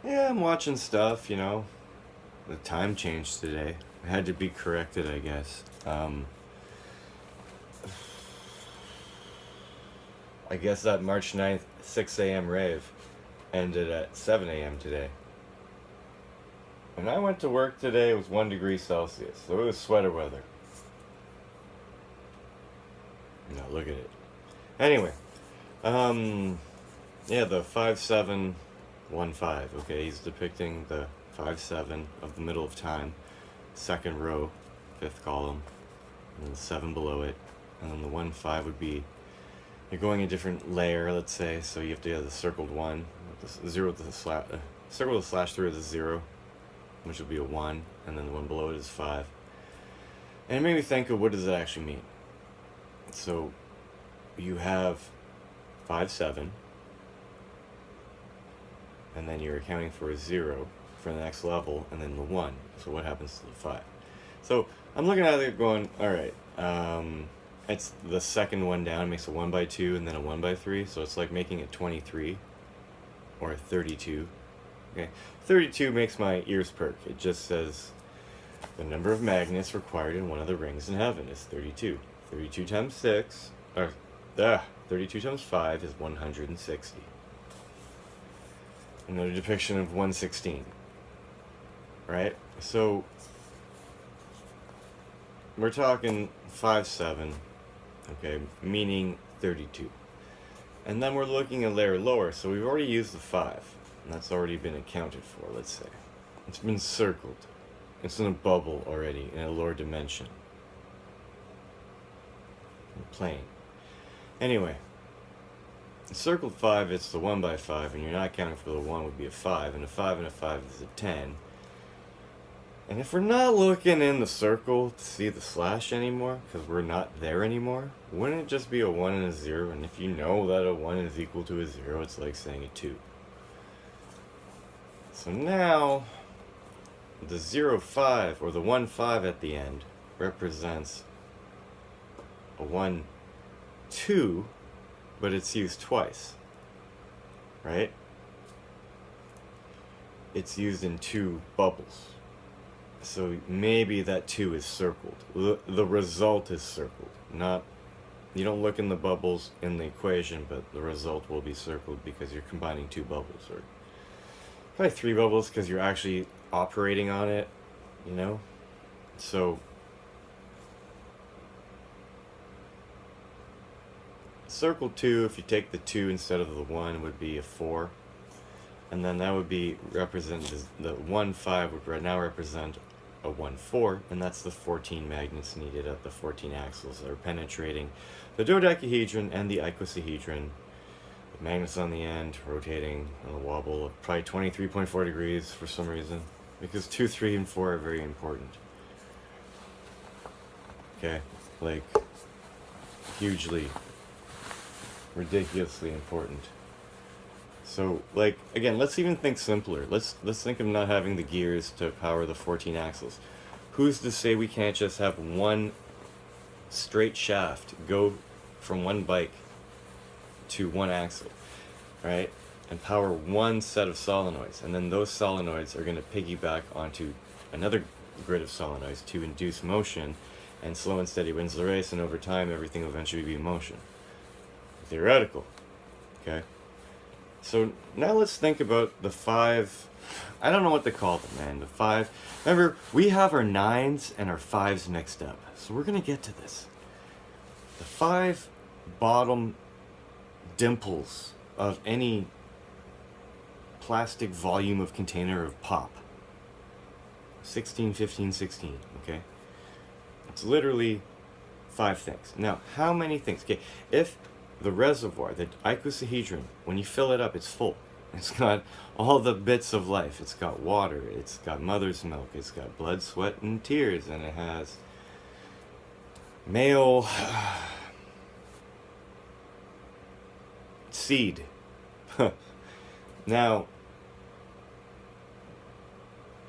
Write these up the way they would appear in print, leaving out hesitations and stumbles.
Yeah, I'm watching stuff, you know. The time changed today. I had to be corrected, I guess. I guess that March 9th, 6 a.m. rave ended at 7 a.m. today. When I went to work today, it was 1 degree Celsius, so it was sweater weather. Now look at it. Anyway, um, yeah, the 5715. Okay, he's depicting the 5-7 of the middle of time, second row, fifth column, and then the 7 below it, and then the 1-5 would be you're going a different layer, let's say, so you have to have the circled 1, with the 0 with the slash, circle with the slash through is a 0, which will be a 1, and then the one below it is 5. And it made me think of what does it actually mean. So you have 5-7, and then you're accounting for a 0 for the next level, and then the 1. So what happens to the 5? So I'm looking at it going, alright, it's the second one down, makes a 1x2 and then a 1x3, so it's like making a 23 or a 32. Okay, 32 makes my ears perk. It just says the number of magnets required in one of the rings in heaven is 32. 32 times 6, or 32 times 5 is 160. Another depiction of 116. Right? So we're talking 5-7, okay, meaning 32. And then we're looking a layer lower, so we've already used the 5, and that's already been accounted for, let's say. It's been circled. It's in a bubble already, in a lower dimension. Plane. Anyway, circled 5, it's the 1x5, and you're not counting for the 1 would be a 5, and a 5 and a 5 is a 10. And if we're not looking in the circle to see the slash anymore, because we're not there anymore, wouldn't it just be a 1 and a 0? And if you know that a 1 is equal to a 0, it's like saying a 2. So now, the 0-5, or the 1-5 at the end, represents a 1-2, but it's used twice, right? It's used in 2 bubbles. So maybe that 2 is circled. The result is circled. Not, you don't look in the bubbles in the equation, but the result will be circled because you're combining 2 bubbles, or probably 3 bubbles because you're actually operating on it, you know? So circle 2, if you take the 2 instead of the 1, would be a 4. And then that would be represent, the 1-5 would now represent a 1-4, and that's the 14 magnets needed at the 14 axles that are penetrating the dodecahedron and the icosahedron. The magnets on the end rotating on a wobble of probably 23.4 degrees for some reason, because 2, 3, and 4 are very important. Okay, like hugely, ridiculously important. So, like, again, let's even think simpler. Let's think of not having the gears to power the 14 axles. Who's to say we can't just have one straight shaft go from one bike to one axle, right? And power one set of solenoids. And then those solenoids are going to piggyback onto another grid of solenoids to induce motion, and slow and steady wins the race, and over time everything will eventually be in motion. Theoretical, okay? So now let's think about the 5. I don't know what to call them, man. The 5. Remember, we have our 9s and our 5s mixed up. So we're going to get to this. The 5 bottom dimples of any plastic volume of container of pop. 16, 15, 16, okay? It's literally 5 things. Now, how many things? Okay, if the reservoir, the icosahedron, when you fill it up, it's full. It's got all the bits of life. It's got water, it's got mother's milk, it's got blood, sweat, and tears, and it has male seed. Now,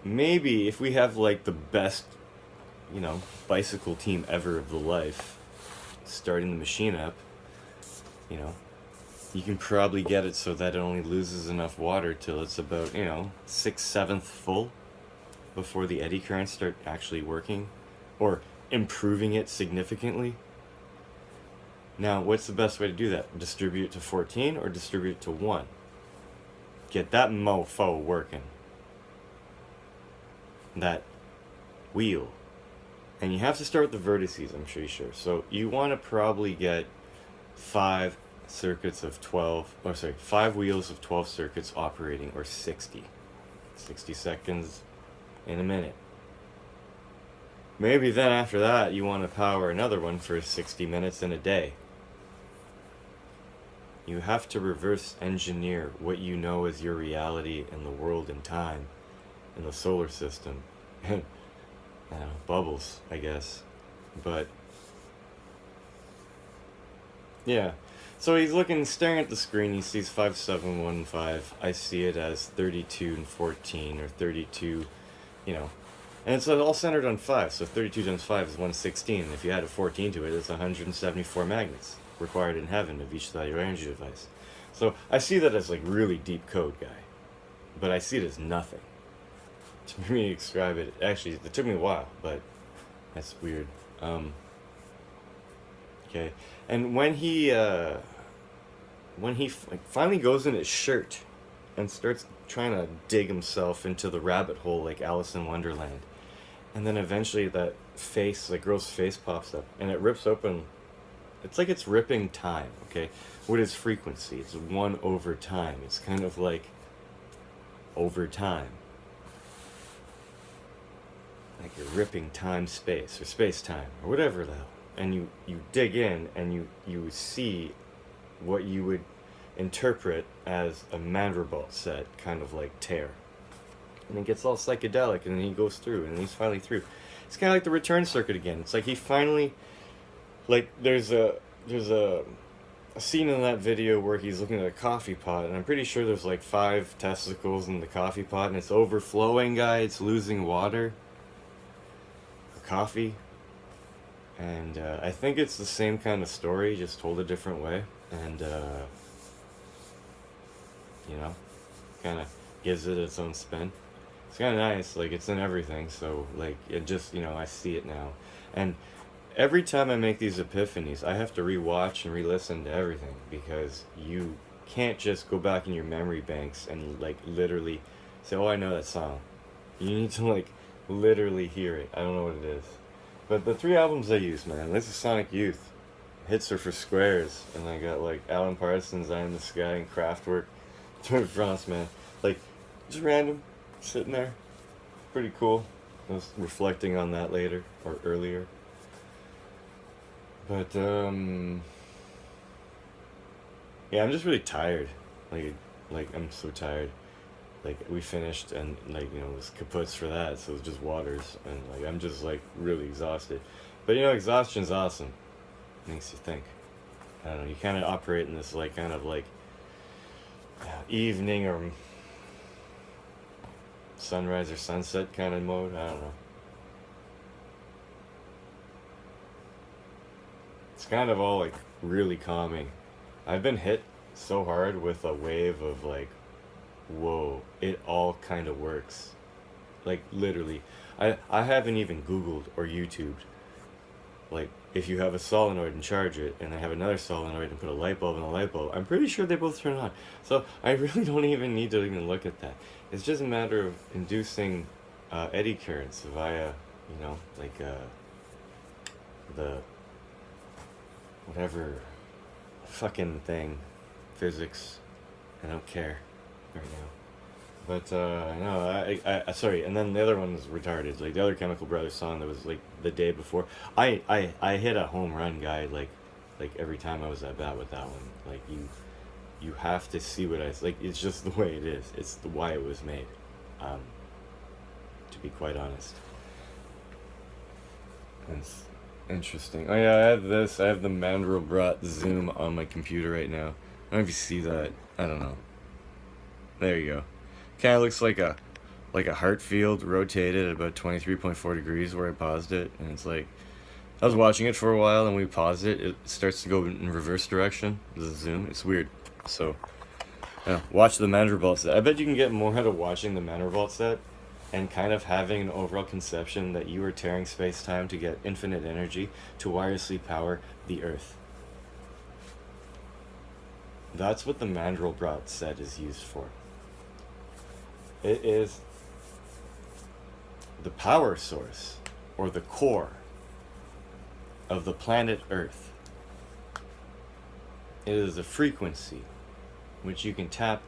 maybe if we have like the best, bicycle team ever of the life, starting the machine up, you can probably get it so that it only loses enough water till it's about, 6/7 full before the eddy currents start actually working or improving it significantly. Now, what's the best way to do that? Distribute it to 14 or distribute it to 1? Get that mofo working. That wheel. And you have to start with the vertices, I'm pretty sure. So you want to probably get 5 circuits of 12, 5 wheels of 12 circuits operating, or 60 seconds in a minute. Maybe then after that you want to power another one for 60 minutes in a day. You have to reverse engineer what you know is your reality in the world and time, in the solar system. And bubbles, I guess. But yeah. So he's staring at the screen. He sees 5715. I see it as 32 and 14, or 32, and it's all centered on 5. So 32 times 5 is 116. And if you add a 14 to it, it's 174 magnets required in heaven of each cellular energy device. So I see that as like really deep code, guy. But I see it as nothing. To me describe it, actually, it took me a while, but that's weird. Okay, and when he finally goes in his shirt and starts trying to dig himself into the rabbit hole like Alice in Wonderland, and then eventually that face, like girl's face, pops up and it rips open. It's like it's ripping time. Okay, what is frequency? It's 1 over time. It's kind of like over time. Like you're ripping time, space, or space time, or whatever the hell. And you dig in and you see what you would interpret as a Mandelbrot set, kind of like tear. And it gets all psychedelic, and then he goes through, and he's finally through. It's kind of like the return circuit again. It's like he finally, like there's a scene in that video where he's looking at a coffee pot, and I'm pretty sure there's like 5 testicles in the coffee pot, and it's overflowing, guy. It's losing water. Coffee. And I think it's the same kind of story, just told a different way. And kind of gives it its own spin. It's kind of nice. Like, it's in everything. So like it just, I see it now. And every time I make these epiphanies, I have to rewatch and re-listen to everything, because you can't just go back in your memory banks and like literally say, oh, I know that song. You need to like literally hear it. I don't know what it is. But the 3 albums I use, man, this is Sonic Youth. Hits are for squares. And I got like Alan Parsons, Eye in the Sky, and Kraftwerk. Tour de France, man. Like, just random, sitting there. Pretty cool. I was reflecting on that later, or earlier. But, yeah, I'm just really tired. Like I'm so tired. Like, we finished, and like, it was kaputs for that, so it was just waters, and like I'm just like really exhausted. But exhaustion's awesome. It makes you think. I don't know, you kind of operate in this like kind of like evening or sunrise or sunset kind of mode. I don't know. It's kind of all like really calming. I've been hit so hard with a wave of like, whoa, it all kind of works. Like, literally. I haven't even Googled or YouTubed. Like, if you have a solenoid and charge it, and I have another solenoid and put a light bulb in a light bulb, I'm pretty sure they both turn on. So I really don't even need to even look at that. It's just a matter of inducing eddy currents via, the whatever fucking thing, physics. I don't care right now. But no, I sorry. And then the other one was retarded. Like the other Chemical Brothers song that was like the day before. I hit a home run, guy. Like every time I was at bat with that one. Like you have to see what like. It's just the way it is. It's why it was made. To be quite honest. It's interesting. Oh yeah, I have this. I have the Mandelbrot Zoom on my computer right now. I don't know if you see that. I don't know. There you go. Kind of looks like a heart field rotated at about 23.4 degrees where I paused it, and it's like I was watching it for a while, and we paused it. It starts to go in reverse direction. The zoom. It's weird. So, yeah, watch the Mandravault set. I bet you can get more out of watching the Mandravault set and kind of having an overall conception that you are tearing space-time to get infinite energy to wirelessly power the Earth. That's what the Mandravault set is used for. It is the power source, or the core, of the planet Earth. It is a frequency which you can tap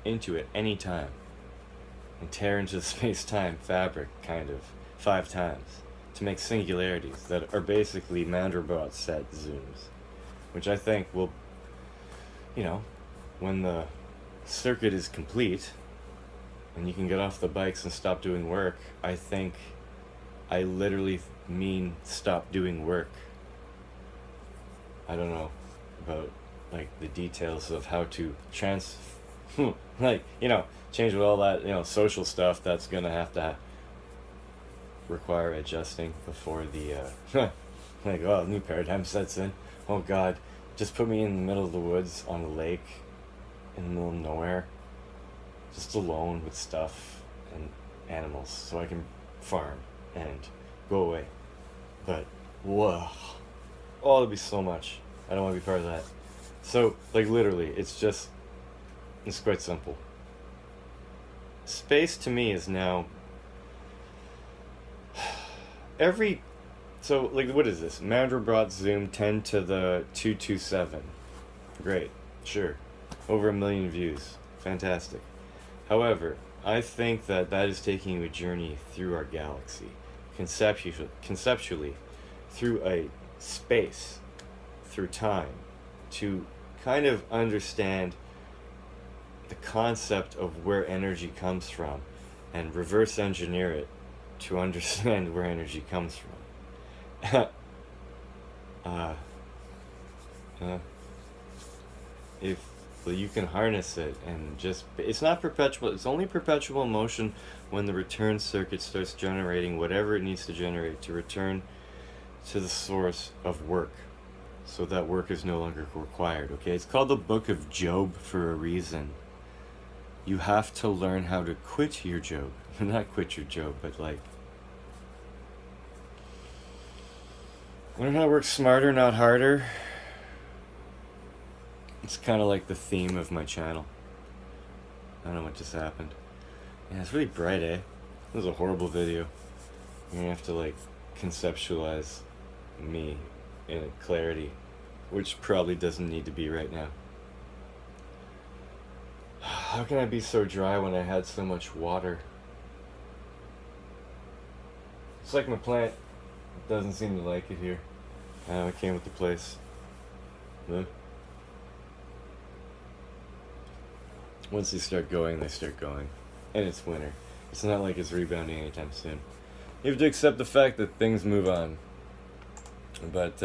into at any time and tear into the space-time fabric, kind of, 5 times, to make singularities that are basically Mandravault set zooms, which I think will, you know, when the circuit is complete and you can get off the bikes and stop doing work, I think I literally mean stop doing work. I don't know about like the details of how to like, you know, change with all that, you know, social stuff that's gonna have to require adjusting before the like, oh, new paradigm sets in. Oh god, just put me in the middle of the woods on a lake in the middle of nowhere, just alone with stuff and animals so I can farm and go away. But whoa, oh, it'd be so much. I don't want to be part of that. So, like, literally, it's quite simple. Space to me is now so, like, what is this? Mandelbrot zoom 10 to the 227. Great, sure. Over 1 million views. Fantastic. However, I think that is taking you a journey through our galaxy. Conceptually, through a space, through time, to kind of understand the concept of where energy comes from and reverse engineer it to understand where energy comes from. If you can harness it and just, it's not perpetual, it's only perpetual motion when the return circuit starts generating whatever it needs to generate to return to the source of work, so that work is no longer required. Okay, it's called the Book of Job for a reason. You have to learn how to quit your job. Not quit your job, but like learn how to work smarter, not harder. It's kind of like the theme of my channel. I don't know what just happened. Yeah, it's really bright, eh? This was a horrible video. You're gonna have to like conceptualize me in a clarity, which probably doesn't need to be right now. How can I be so dry when I had so much water? It's like my plant doesn't seem to like it here. It came with the place. Huh? Once they start going, they start going. And it's winter. It's not like it's rebounding anytime soon. You have to accept the fact that things move on. But,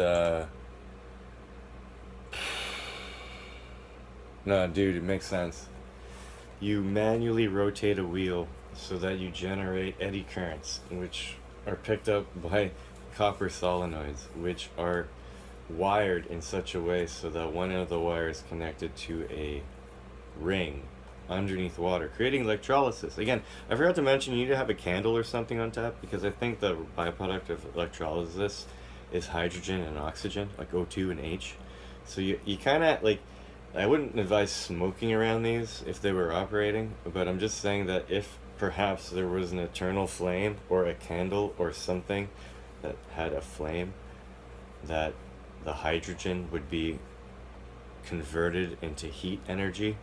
no, dude, it makes sense. You manually rotate a wheel so that you generate eddy currents, which are picked up by copper solenoids, which are wired in such a way so that one end of the wire is connected to a ring underneath water, creating electrolysis. Again, I forgot to mention you need to have a candle or something on top, because I think the byproduct of electrolysis is hydrogen and oxygen, like O2 and H. So you kind of, like, I wouldn't advise smoking around these if they were operating, but I'm just saying that if perhaps there was an eternal flame or a candle or something that had a flame, that the hydrogen would be converted into heat energy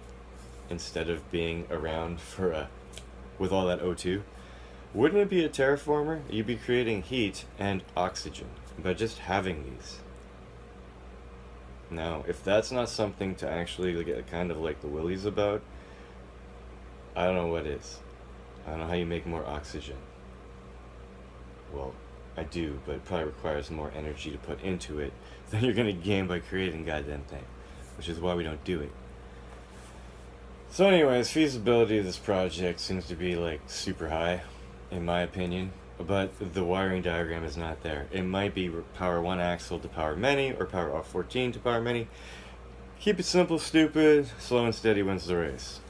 instead of being around for with all that O2. Wouldn't it be a terraformer? You'd be creating heat and oxygen by just having these. Now, if that's not something to actually get kind of like the willies about, I don't know what is. I don't know how you make more oxygen. Well, I do, but it probably requires more energy to put into it than you're gonna gain by creating goddamn thing, which is why we don't do it. So anyways, feasibility of this project seems to be like super high, in my opinion, but the wiring diagram is not there. It might be power one axle to power many, or power off 14 to power many. Keep it simple, stupid. Slow and steady wins the race.